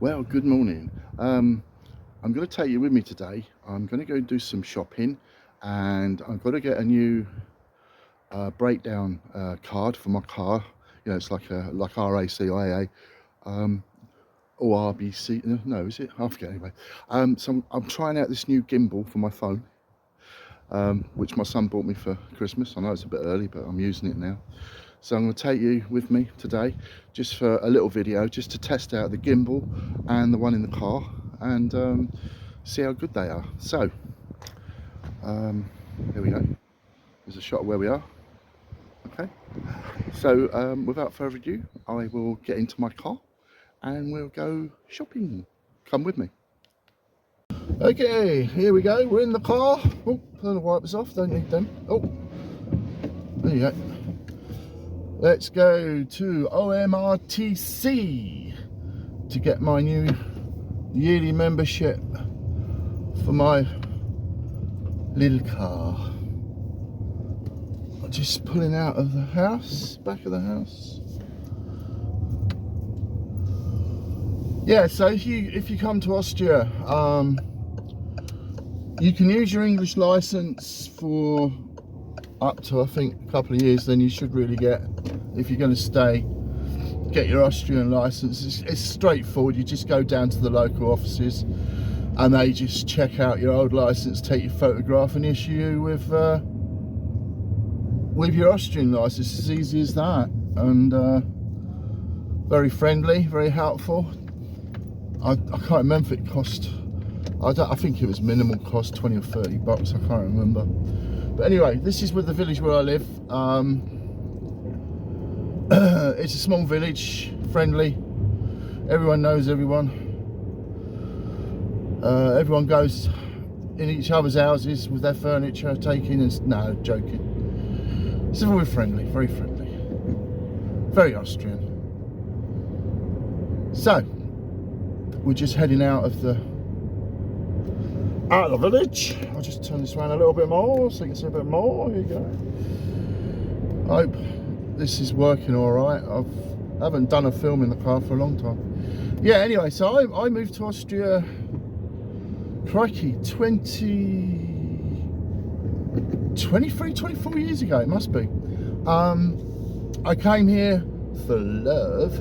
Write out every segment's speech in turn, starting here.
Well, good morning. I'm going to take you with me today. I'm going to go do some shopping, and I've got to get a new breakdown card for my car. You know, it's like RACIA or RBC. No, is it? I forget anyway. So I'm trying out this new gimbal for my phone, which my son bought me for Christmas. I know it's a bit early, but I'm using it now. So I'm going to take you with me today just for a little video, just to test out the gimbal and the one in the car, and see how good they are. So here we go. There's a shot of where we are. Okay, so without further ado, I will get into my car and we'll go shopping. Come with me. Okay, here we go. We're in the car. Oh, turn the wipers off, don't need them. Oh, there you go. Let's go to OMRTC to get my new yearly membership for my little car. I'm just pulling out of the house, back of the house. Yeah, so if you come to Austria, you can use your English license for up to, I think, a couple of years. Then you should really get, if you're going to stay, get your Austrian license. It's straightforward. You just go down to the local offices and they just check out your old license, take your photograph and issue you with your Austrian license. It's as easy as that, and very friendly, very helpful. I can't remember if it cost, I think it was minimal cost, 20 or 30 bucks, I can't remember. But anyway, this is with the village where I live. It's a small village, friendly. Everyone knows everyone. Everyone goes in each other's houses with their furniture, taking and no, joking. It's very friendly, very Austrian. So we're just heading out of the village. I'll just turn this around a little bit more so you can see a bit more. Here you go. I hope this is working all right. I haven't done a film in the car for a long time. Yeah, anyway, so I moved to Austria, crikey, 24 years ago, it must be. I came here for love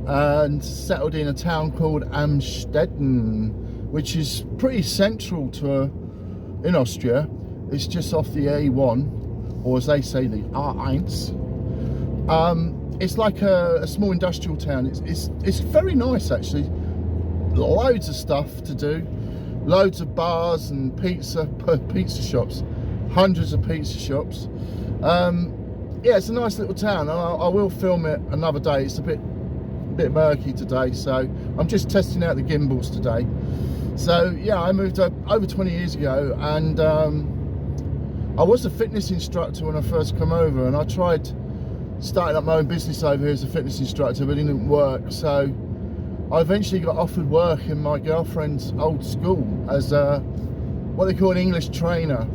and settled in a town called Amstetten, which is pretty central in Austria. It's just off the A1, or as they say, the R1. It's like a small industrial town. It's very nice actually. Loads of stuff to do, loads of bars and pizza shops, hundreds of pizza shops. Yeah, it's a nice little town. I will film it another day. It's a bit murky today, so I'm just testing out the gimbals today. So yeah, I moved up over 20 years ago, and I was a fitness instructor when I first come over, and I tried starting up my own business over here as a fitness instructor, but it didn't work. So I eventually got offered work in my girlfriend's old school as what they call an English trainer,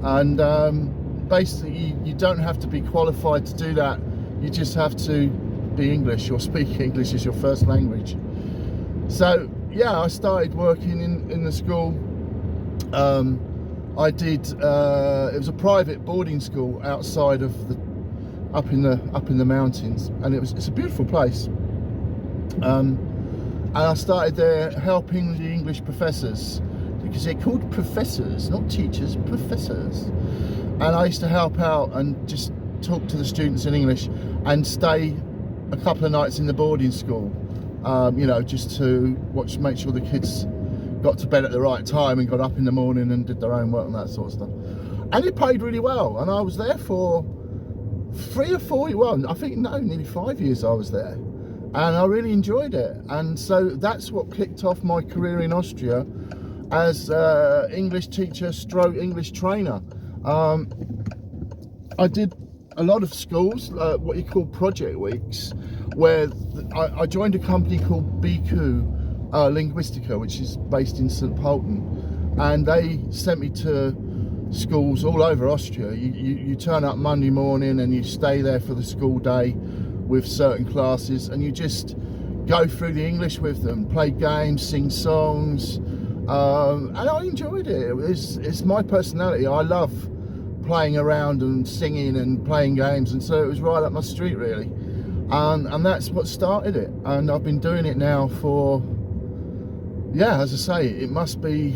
and basically you don't have to be qualified to do that. You just have to be English or speak English as your first language. So yeah, I started working in the school. I did. It was a private boarding school outside of up in the mountains, and it's a beautiful place. And I started there helping the English professors, because they're called professors, not teachers, professors. And I used to help out and just talk to the students in English and stay a couple of nights in the boarding school. You know, just to make sure the kids got to bed at the right time and got up in the morning and did their own work and that sort of stuff. And it paid really well, and I was there for 3 or 4, well, I think nearly 5 years I was there, and I really enjoyed it. And so that's what kicked off my career in Austria as English teacher stroke English trainer. I did a lot of schools, what you call project weeks, where I joined a company called BQ Linguistica, which is based in St. Pölten, and they sent me to schools all over Austria. You turn up Monday morning and you stay there for the school day with certain classes, and you go through the English with them, play games, sing songs, and I enjoyed it. It's my personality. I love playing around and singing and playing games, and so it was right up my street really, and that's what started it. And I've been doing it now for, yeah, as I say, it must be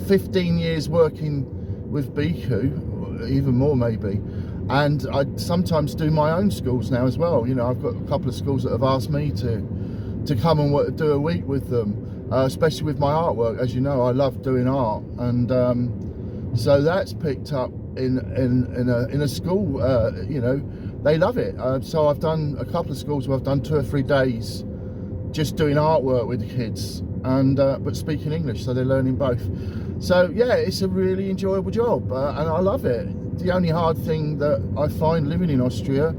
15 years working with Biku, even more maybe. And I sometimes do my own schools now as well. You know, I've got a couple of schools that have asked me to come and do a week with them, especially with my artwork. As you know, I love doing art, and so that's picked up in a school. You know, they love it. So I've done a couple of schools where I've done 2 or 3 days just doing artwork with the kids, and but speaking English, so they're learning both. So yeah, it's a really enjoyable job, and I love it. The only hard thing that I find living in Austria,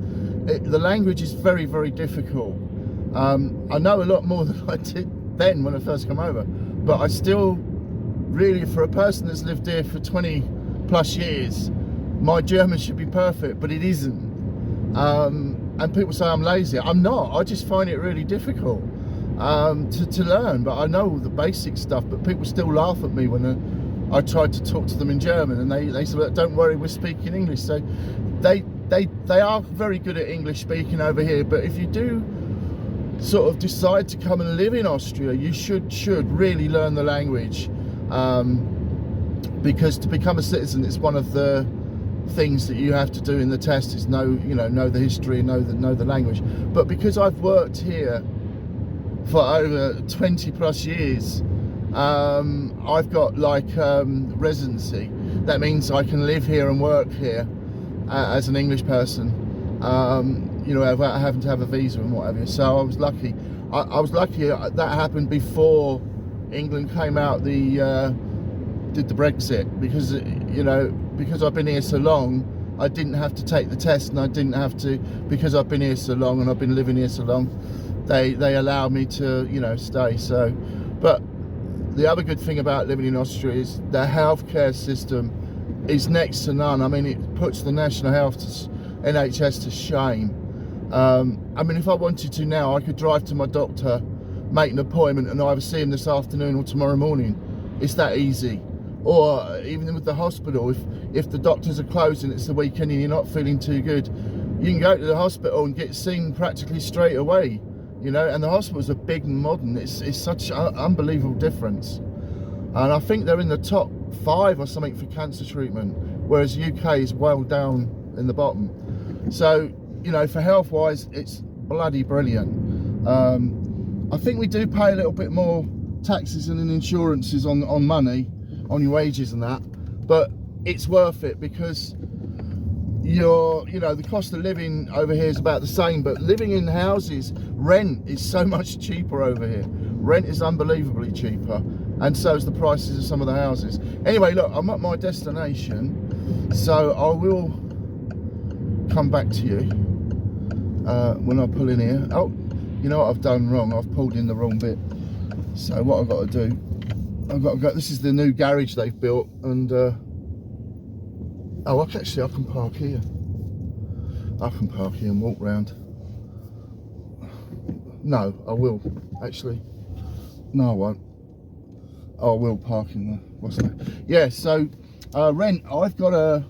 the language is very, very difficult. I know a lot more than I did then when I first came over, but I still really, for a person that's lived here for 20 plus years, my German should be perfect, but it isn't. And people say I'm lazy. I'm not. I just find it really difficult to learn, but I know the basic stuff, but people still laugh at me when I tried to talk to them in German, and they said, don't worry, we're speaking English. So they are very good at English speaking over here, but if you do sort of decide to come and live in Austria, you should really learn the language, because to become a citizen, it's one of the things that you have to do in the test is know the history, know the language. But because I've worked here for over 20 plus years, I've got like residency. That means I can live here and work here as an English person, you know, without having to have a visa and whatever. So I was lucky. I was lucky that happened before England came out did the Brexit, because you know, because I've been here so long, I didn't have to take the test, and I didn't have to, because I've been here so long and I've been living here so long, they allowed me to, you know, stay. So, but the other good thing about living in Austria is the healthcare system is next to none. I mean, it puts the national health NHS to shame. I mean, if I wanted to now, I could drive to my doctor, make an appointment, and either see him this afternoon or tomorrow morning. It's that easy. Or even with the hospital, if the doctors are closed and it's the weekend and you're not feeling too good, you can go to the hospital and get seen practically straight away. You know, and the hospitals are big and modern. It's such an unbelievable difference. And I think they're in the top 5 or something for cancer treatment, whereas UK is well down in the bottom. So, you know, for health wise, it's bloody brilliant. I think we do pay a little bit more taxes and insurances on money, on your wages and that, but it's worth it, because you know, the cost of living over here is about the same, but living in houses, rent is so much cheaper over here. Rent is unbelievably cheaper, and so is the prices of some of the houses. Anyway, look, I'm at my destination, so I will come back to you when I pull in here. Oh, you know what I've done wrong? I've pulled in the wrong bit. So what I've got to do, I've got to go. This is the new garage they've built, and oh, actually, I can park here. I can park here and walk round. No, I will, actually. No, I won't. Oh, I will park in the, what's that? Yeah, so rent, I've got a,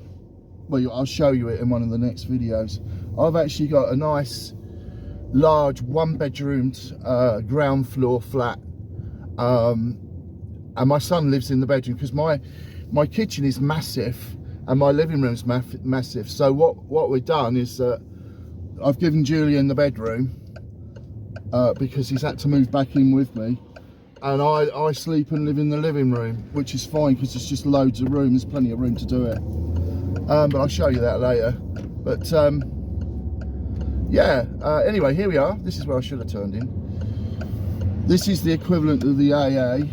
well, I'll show you it in one of the next videos. I've actually got a nice, large, 1-bedroomed ground floor flat. And my son lives in the bedroom, because my kitchen is massive and my living room's massive. So what we've done is that I've given Julian the bedroom because he's had to move back in with me, and I sleep and live in the living room, which is fine because there's just loads of room. There's plenty of room to do it. But I'll show you that later. But yeah, anyway, here we are. This is where I should have turned in. This is the equivalent of the AA,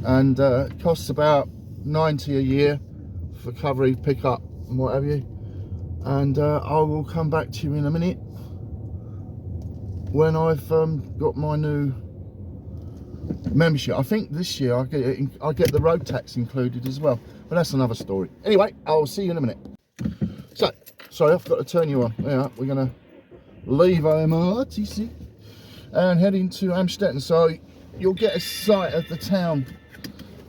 and it costs about 90 a year for recovery, pick up and what have you. And I will come back to you in a minute when I've got my new membership. I think this year I get the road tax included as well, but that's another story. Anyway, I'll see you in a minute. So, sorry, I've got to turn you on. Yeah, we're gonna leave RTC. and heading to Amstetten. So you'll get a sight of the town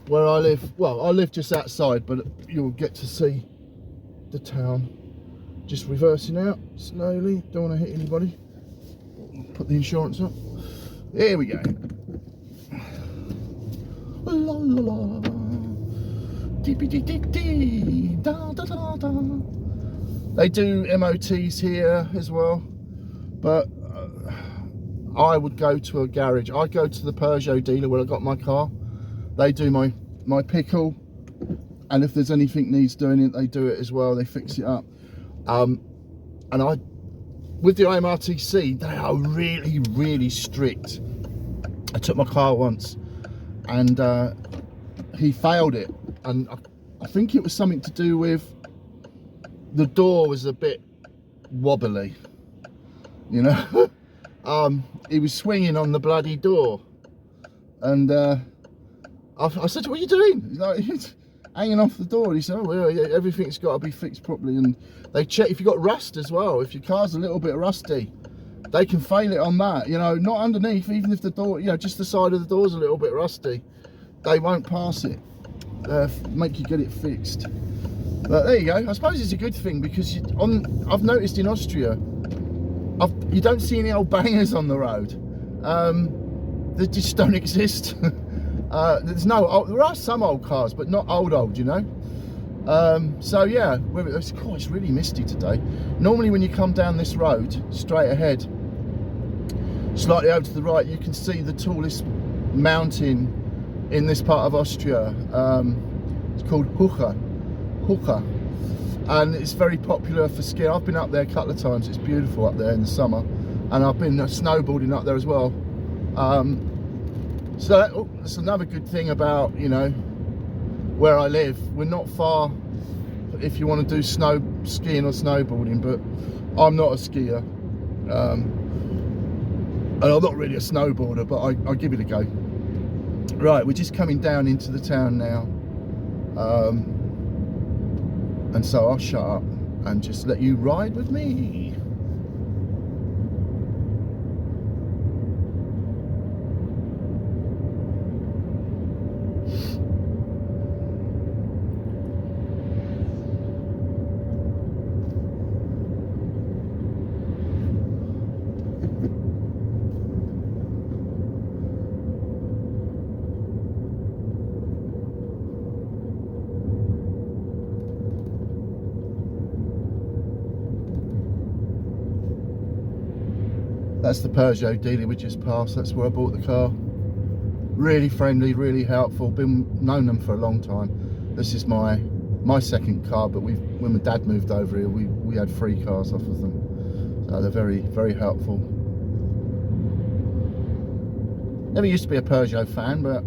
where I live. Well, I live just outside, but you'll get to see the town. Just reversing out slowly, don't want to hit anybody. Put the insurance up. Here we go. La la la. Dee dee dee dee. Da da da da. They do MOTs here as well, but I would go to a garage. I go to the Peugeot dealer where I got my car. They do my pickle, and if there's anything needs doing it, they do it as well. They fix it up. And with the IMRTC, they are really, really strict. I took my car once, and he failed it, and I think it was something to do with the door was a bit wobbly, you know. He was swinging on the bloody door, and I said, "What are you doing?" He's like, "He's hanging off the door." And he said, "Oh, well, yeah, everything's got to be fixed properly." And they check if you've got rust as well. If your car's a little bit rusty, they can fail it on that. You know, not underneath. Even if the door, you know, just the side of the door's a little bit rusty, they won't pass it. Make you get it fixed. But there you go. I suppose it's a good thing because I've noticed in Austria, you don't see any old bangers on the road. They just don't exist. There are some old cars, but not old, you know. So yeah, it's really misty today. Normally when you come down this road straight ahead, slightly over to the right, you can see the tallest mountain in this part of Austria. It's called Hocher, and it's very popular for skiing. I've been up there a couple of times. It's beautiful up there in the summer, and I've been snowboarding up there as well. So that's another good thing about, you know, where I live. We're not far if you want to do snow skiing or snowboarding, but I'm not a skier, and I'm not really a snowboarder, but I give it a go. Right, we're just coming down into the town now, and so I'll shut up and just let you ride with me. That's the Peugeot dealer we just passed. That's where I bought the car. Really friendly, really helpful. Known them for a long time. This is my second car, but when my dad moved over here, we had 3 cars off of them. So they're very, very helpful. Never used to be a Peugeot fan, but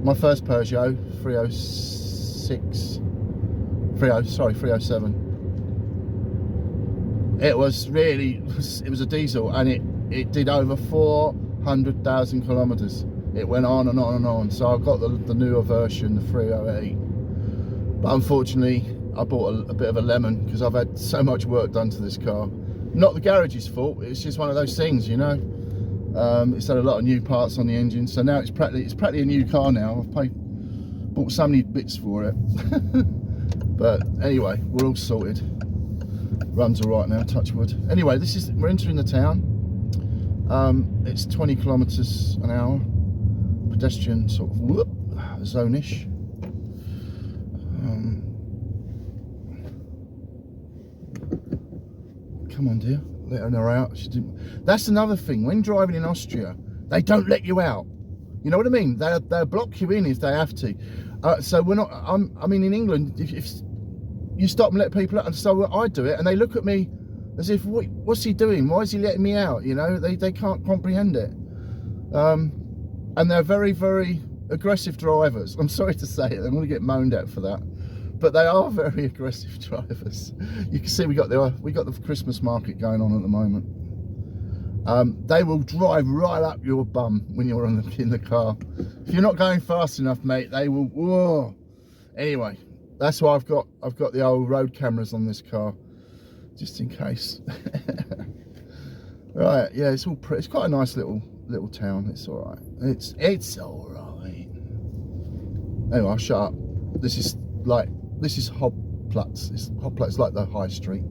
my first Peugeot 307. It was a diesel, and it did over 400,000 kilometers. It went on and on and on. So I got the newer version, the 308. But unfortunately, I bought a bit of a lemon because I've had so much work done to this car. Not the garage's fault. It's just one of those things, you know. It's had a lot of new parts on the engine, so now it's practically a new car now. Bought so many bits for it. But anyway, we're all sorted. Runs all right now, touch wood. Anyway, we're entering the town. It's 20 kilometers an hour, pedestrian sort of zone-ish. Come on, dear, letting her out. That's another thing. When driving in Austria, they don't let you out. You know what I mean? They'll block you in if they have to. So we're not. I mean, in England, if you stop and let people out, and so I do it, and they look at me as if, what's he doing? Why is he letting me out? You know, they can't comprehend it. And they're very, very aggressive drivers. I'm sorry to say it, I'm going to get moaned at for that, but they are very aggressive drivers. You can see we got the Christmas market going on at the moment. They will drive right up your bum when you're in the car. If you're not going fast enough, mate, they will. Whoa. Anyway, that's why I've got the old road cameras on this car, just in case. Right, yeah, it's all pretty. It's quite a nice little town. It's all right. It's all right. Anyway, I'll shut up. This is Hobplatz. Hobplatz like the high street.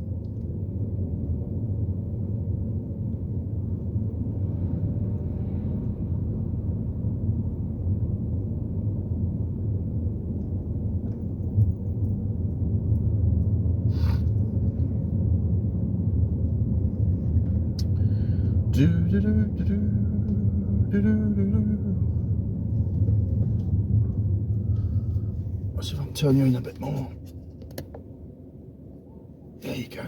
Let's see if I can turn you in a bit more. There you go.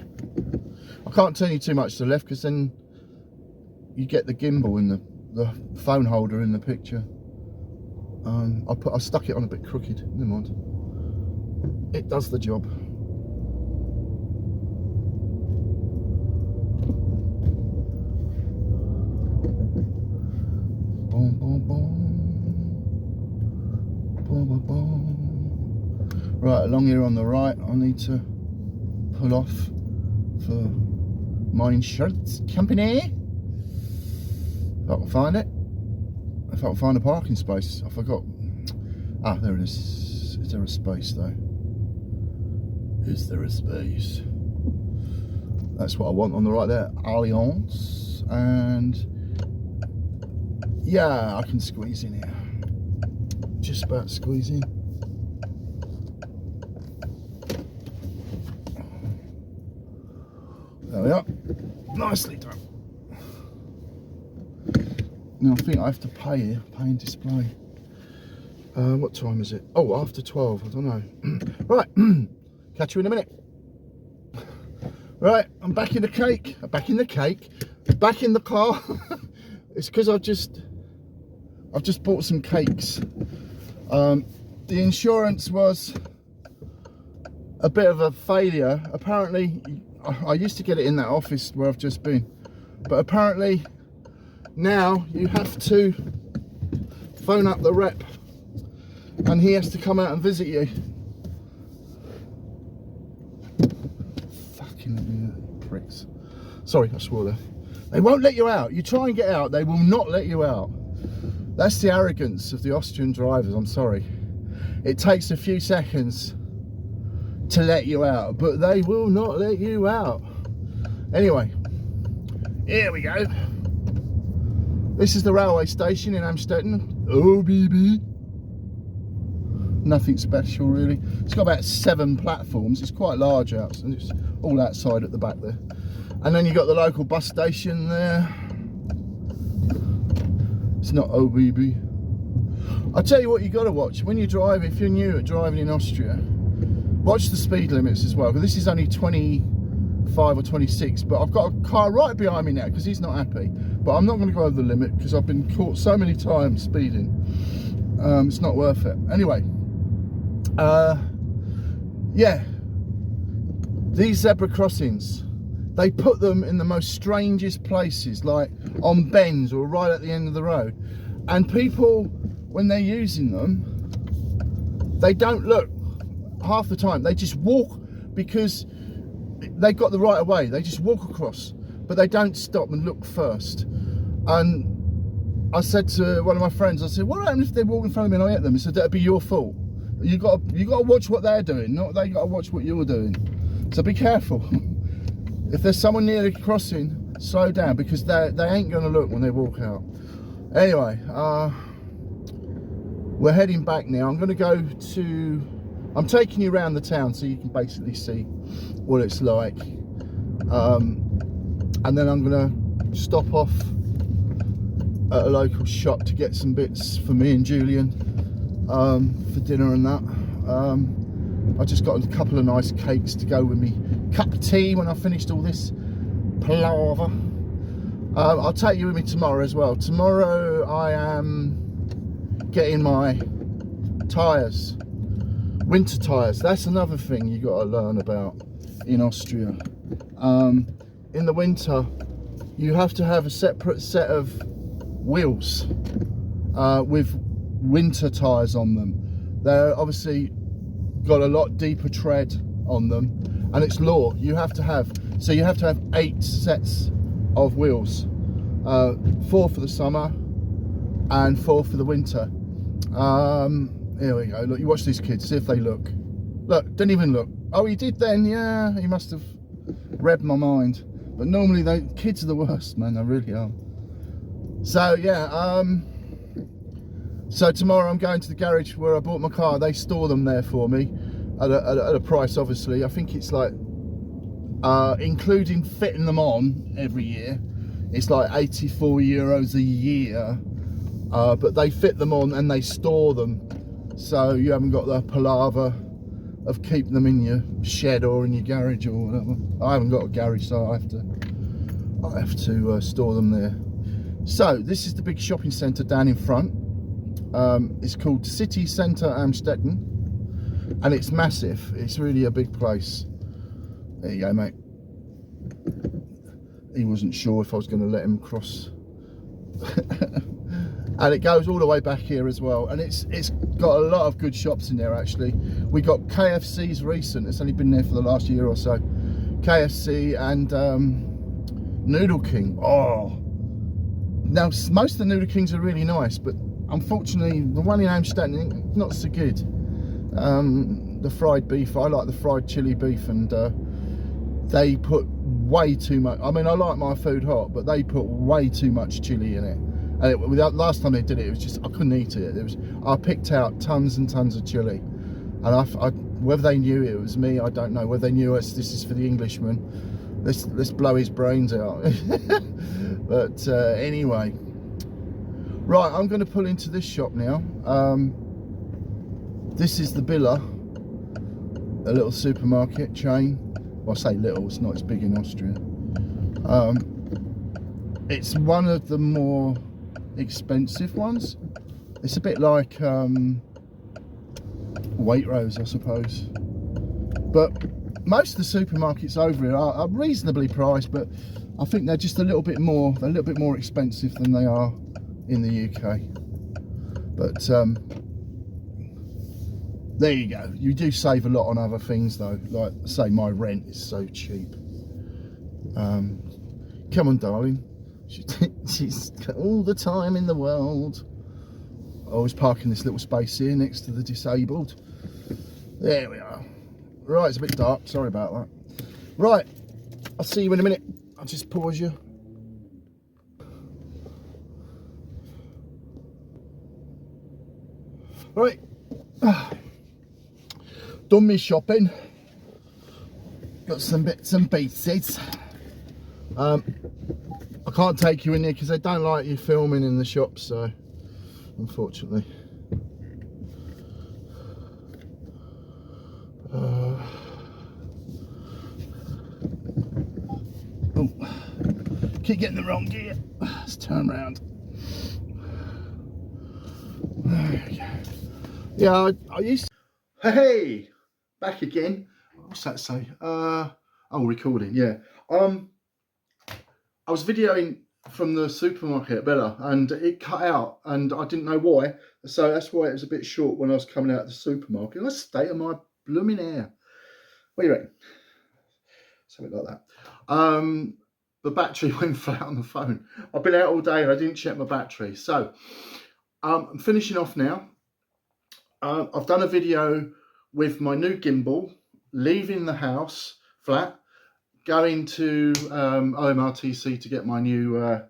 I can't turn you too much to the left because then you get the gimbal in the phone holder in the picture. I stuck it on a bit crooked. Never mind. It does the job. Boom, boom, boom. Boom, boom, boom. Right, along here on the right, I need to pull off for my insurance company. If I can find it. If I can find a parking space. I forgot. Ah, there it is. Is there a space though? Is there a space? That's what I want on the right there. Allianz. And yeah, I can squeeze in here. Just about squeeze in. There we are. Nicely done. Now I think I have to pay here. Pay and display. What time is it? Oh, after 12. I don't know. Right. Catch you in a minute. Right. I'm back in the cake. Back in the cake. Back in the car. It's because I've just bought some cakes. The insurance was a bit of a failure. Apparently, I used to get it in that office where I've just been, but apparently now you have to phone up the rep and he has to come out and visit you. Fucking pricks. Sorry, I swore there. They won't let you out. You try and get out, they will not let you out. That's the arrogance of the Austrian drivers, I'm sorry. It takes a few seconds to let you out, but they will not let you out. Anyway, here we go. This is the railway station in Amstetten. OBB. Nothing special really. It's got about 7 platforms. It's quite large out, and it's all outside at the back there. And then you got the local bus station there. It's not OBB. I'll tell you what you got to watch when you drive. If you're new at driving in Austria, watch the speed limits as well, because this is only 25 or 26, but I've got a car right behind me now because he's not happy. But I'm not going to go over the limit because I've been caught so many times speeding. It's not worth it. Anyway, yeah, these zebra crossings, they put them in the most strangest places, like on bends or right at the end of the road. And people, when they're using them, they don't look. Half the time they just walk because they got the right of way. They just walk across, but they don't stop and look first. And I said to one of my friends, I said, what happens if they walk in front of me and I hit them? He said, that'd be your fault. You got to watch what they're doing, not they got to watch what you're doing. So be careful. If there's someone near the crossing, slow down, because they ain't going to look when they walk out. Anyway, we're heading back now. I'm going to go to, I'm taking you around the town so you can basically see what it's like. And then I'm going to stop off at a local shop to get some bits for me and Julian for dinner and that. I just got a couple of nice cakes to go with me cup of tea when I finished all this palaver. I'll take you with me tomorrow as well. Tomorrow I am getting my tyres, winter tyres. That's another thing you got to learn about in Austria. In the winter you have to have a separate set of wheels with winter tyres on them. They're obviously got a lot deeper tread on them, and it's law. You have to have 8 sets of wheels. 4 for the summer and 4 for the winter. Here we go. Look, you watch these kids, see if they look. Look, didn't even look. Oh, he did then. Yeah, he must have read my mind. But normally the kids are the worst, man. They really are. So yeah, so tomorrow I'm going to the garage where I bought my car. They store them there for me at a price, obviously. I think it's like, including fitting them on every year, it's like €84 a year. But they fit them on and they store them, so you haven't got the palaver of keeping them in your shed or in your garage or whatever. I haven't got a garage, so I have to store them there. So this is the big shopping centre down in front. It's called City Centre Amstetten, and it's massive. It's really a big place. There you go, mate. He wasn't sure if I was going to let him cross. And it goes all the way back here as well, and it's got a lot of good shops in there. Actually, we got KFC's recent. It's only been there for the last year or so. KFC and Noodle King. Oh, now most of the Noodle Kings are really nice, but unfortunately the one in Amstetten, not so good. The fried beef, I like the fried chili beef, and they put way too much. I mean, I like my food hot, but they put way too much chili in it. And last time they did it, it was just, I couldn't eat it. I picked out tons and tons of chili, and whether they knew it was me, I don't know. Whether they knew this is for the Englishman, let's blow his brains out. But anyway, right, I'm going to pull into this shop now. This is the Billa, a little supermarket chain. Well, I say little, it's not as big in Austria. It's one of the more expensive ones. It's a bit like Waitrose, I suppose. But most of the supermarkets over here are reasonably priced, but I think they're just a little bit more expensive than they are in the UK. But there you go. You do save a lot on other things though. Like, say, my rent is so cheap. Come on, darling. She's got all the time in the world. I was parking this little space here next to the disabled. There we are. Right, it's a bit dark. Sorry about that. Right, I'll see you in a minute. I'll just pause you. Right. Done me shopping. Got some bits and pieces. I can't take you in here because they don't like you filming in the shop, so unfortunately. Oh, keep getting the wrong gear. Let's turn around. There we go. Yeah, I used to... Hey, back again. What's that say? Oh, recording. Yeah. I was videoing from the supermarket at Bella, and it cut out, and I didn't know why. So that's why it was a bit short when I was coming out of the supermarket. Let's state of my blooming hair. What do you reckon? Something like that. The battery went flat on the phone. I've been out all day and I didn't check my battery. So I'm finishing off now. I've done a video with my new gimbal, leaving the house flat, going to OMRTC to get my new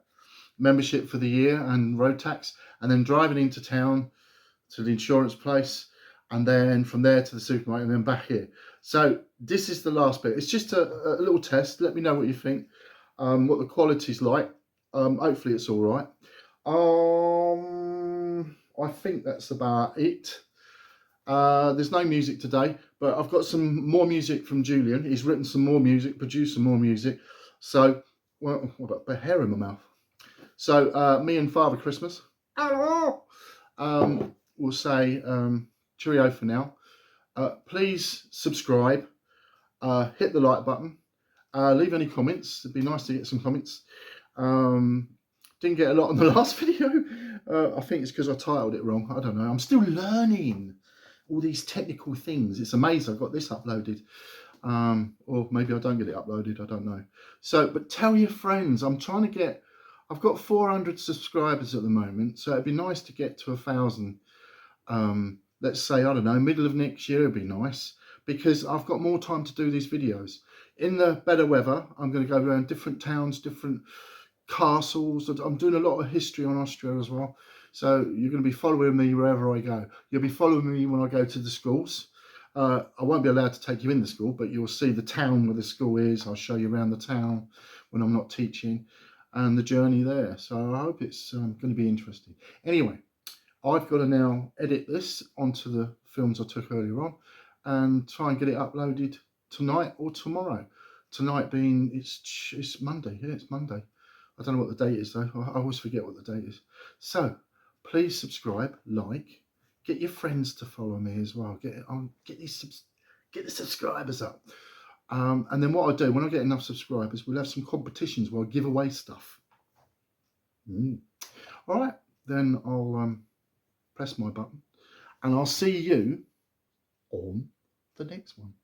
membership for the year and road tax, and then driving into town to the insurance place, and then from there to the supermarket, and then back here. So this is the last bit. It's just a little test. Let me know what you think, what the quality's like. Hopefully it's all right. I think that's about it. There's no music today, but I've got some more music from Julian. He's written some more music, produced some more music. So, well, what about a hair in my mouth? So, me and Father Christmas, hello, will say cheerio for now. Please subscribe, hit the like button, leave any comments. It'd be nice to get some comments. Didn't get a lot on the last video. I think it's because I titled it wrong. I don't know. I'm still learning all these technical things. It's amazing. I've got this uploaded. or maybe I don't get it uploaded, I don't know. So, but tell your friends. I'm trying to get, I've got 400 subscribers at the moment, so it'd be nice to get to 1,000. Let's say, I don't know, middle of next year would be nice, because I've got more time to do these videos. In the better weather, I'm going to go around different towns, different castles. I'm doing a lot of history on Austria as well. So you're going to be following me wherever I go. You'll be following me when I go to the schools. I won't be allowed to take you in the school, but you'll see the town where the school is. I'll show you around the town when I'm not teaching, and the journey there. So I hope it's going to be interesting. Anyway, I've got to now edit this onto the films I took earlier on and try and get it uploaded tonight or tomorrow. Tonight being, it's Monday. Yeah, it's Monday. I don't know what the date is though. I always forget what the date is. So please subscribe, like, get your friends to follow me as well. Get the subscribers up. And then what I do when I get enough subscribers, we'll have some competitions where I give away stuff. All right, then I'll press my button, and I'll see you on the next one.